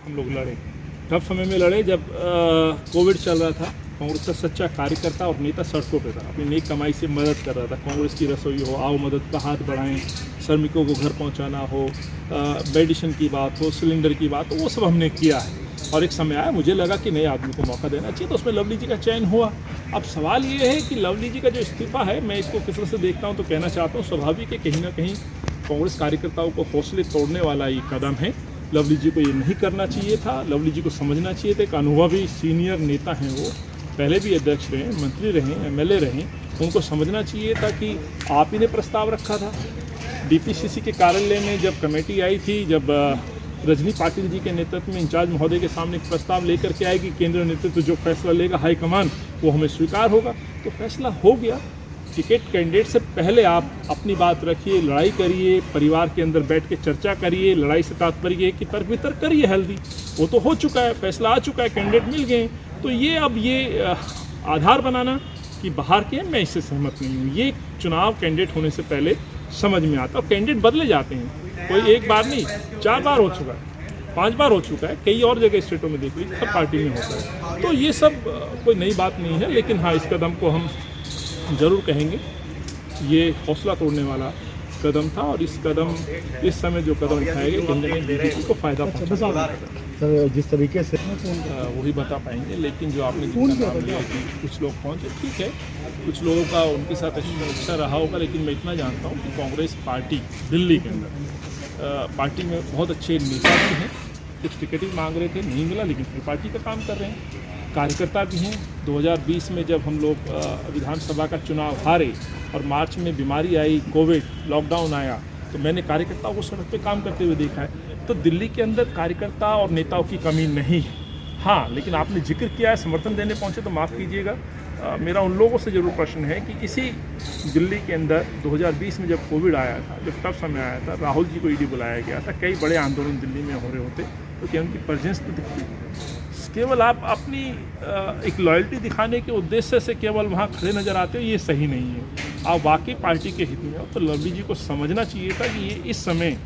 हम लोग लड़े, टफ समय में लड़े जब कोविड चल रहा था। कांग्रेस का सच्चा कार्यकर्ता और नेता सड़कों पे था, अपनी नेक कमाई से मदद कर रहा था। कांग्रेस की रसोई हो, आओ मदद का हाथ बढ़ाएं, श्रमिकों को घर पहुंचाना हो, मेडिसिन की बात हो, सिलेंडर की बात हो, वो सब हमने किया है। और एक समय आया मुझे लगा कि नए आदमी को मौका देना चाहिए, तो उसमें लवली जी का चयन हुआ। अब सवाल ये है कि लवली जी का जो इस्तीफा है, मैं इसको किस तरह से देखता हूँ तो कहना चाहता हूँ स्वाभाविक है, कहीं ना कहीं कांग्रेस कार्यकर्ताओं को हौसले तोड़ने वाला ये कदम है। लवली जी को ये नहीं करना चाहिए था। लवली जी को समझना चाहिए था, एक अनुभवी सीनियर नेता हैं, वो पहले भी अध्यक्ष रहे, मंत्री रहे, एमएलए रहे, उनको समझना चाहिए था कि आप ही ने प्रस्ताव रखा था। डीपीसीसी के कार्यालय में जब कमेटी आई थी, जब रजनी पाटिल जी के नेतृत्व में इंचार्ज महोदय के सामने एक प्रस्ताव लेकर के आए कि केंद्रीय नेतृत्व जो फैसला लेगा हाईकमान वो हमें स्वीकार होगा, तो फैसला हो गया। टिकट कैंडिडेट से पहले आप अपनी बात रखिए, लड़ाई करिए, परिवार के अंदर बैठ के चर्चा करिए। लड़ाई से तात्पर्य है कि तर्क वितर्क करिए हेल्दी, वो तो हो चुका है, फैसला आ चुका है, कैंडिडेट मिल गए। तो ये अब ये आधार बनाना कि बाहर के, मैं इससे सहमत नहीं हूँ। ये चुनाव कैंडिडेट होने से पहले समझ में आता है, और कैंडिडेट बदले जाते हैं, कोई एक बार नहीं, 4 बार हो चुका है, 5 बार हो चुका है, कई और जगह स्टेटों में देख लीजिए, हर पार्टी में होता है। तो ये सब कोई नई बात नहीं है, लेकिन हाँ, इस कदम को हम ज़रूर कहेंगे ये हौसला तोड़ने वाला कदम था, और इस समय जो कदम उठाए गए कहीं ना कहीं बीजेपी को फायदा पहुंचा। सर जिस तरीके से वही बता पाएंगे, लेकिन जो आपने जिनका नाम लिया कि कुछ लोग पहुंचे, ठीक है, कुछ लोगों का उनके साथ अच्छा रहा होगा, लेकिन मैं इतना जानता हूं कि कांग्रेस पार्टी दिल्ली के अंदर पार्टी में बहुत अच्छे नेता भी हैं, कुछ टिकट ही मांग रहे थे, नहीं मिला, लेकिन फिर पार्टी का काम कर रहे हैं। कार्यकर्ता भी हैं। 2020 में जब हम लोग विधानसभा का चुनाव हारे और मार्च में बीमारी आई, कोविड, लॉकडाउन आया, तो मैंने कार्यकर्ताओं को सड़क पे काम करते हुए देखा है। तो दिल्ली के अंदर कार्यकर्ता और नेताओं की कमी नहीं है। हाँ, लेकिन आपने जिक्र किया है समर्थन देने पहुंचे, तो माफ़ कीजिएगा, मेरा उन लोगों से ज़रूर प्रश्न है कि इसी दिल्ली के अंदर 2020 में जब कोविड आया था, जब टफ समय आया था, राहुल जी को ईडी बुलाया गया था, कई बड़े आंदोलन दिल्ली में हो रहे होते, तो क्या उनकी प्रेजेंस तो दिखती? केवल आप अपनी एक लॉयल्टी दिखाने के उद्देश्य से केवल वहाँ खड़े नज़र आते हो, ये सही नहीं है। आप वाकई पार्टी के हित में हो तो लवली जी को समझना चाहिए था कि ये इस समय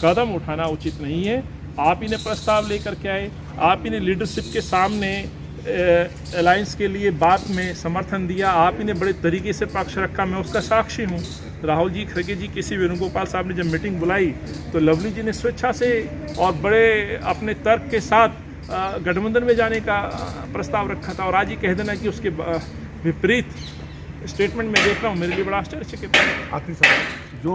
कदम उठाना उचित नहीं है। आप ही ने प्रस्ताव लेकर के आए, आप ही ने लीडरशिप के सामने अलायंस के लिए बात में समर्थन दिया, आप ही ने बड़े तरीके से पक्ष रखा, मैं उसका साक्षी हूँ। राहुल जी, खड़गे जी, किसी वेणुगोपाल साहब ने जब मीटिंग बुलाई तो लवली जी ने स्वेच्छा से और बड़े अपने तर्क के साथ गठबंधन में जाने का प्रस्ताव रखा था, और आज ही कह देना कि उसके विपरीत स्टेटमेंट में देख रहा हूँ, मेरे लिए बड़ा आश्चर्यचकित है। आखिरी सवाल, जो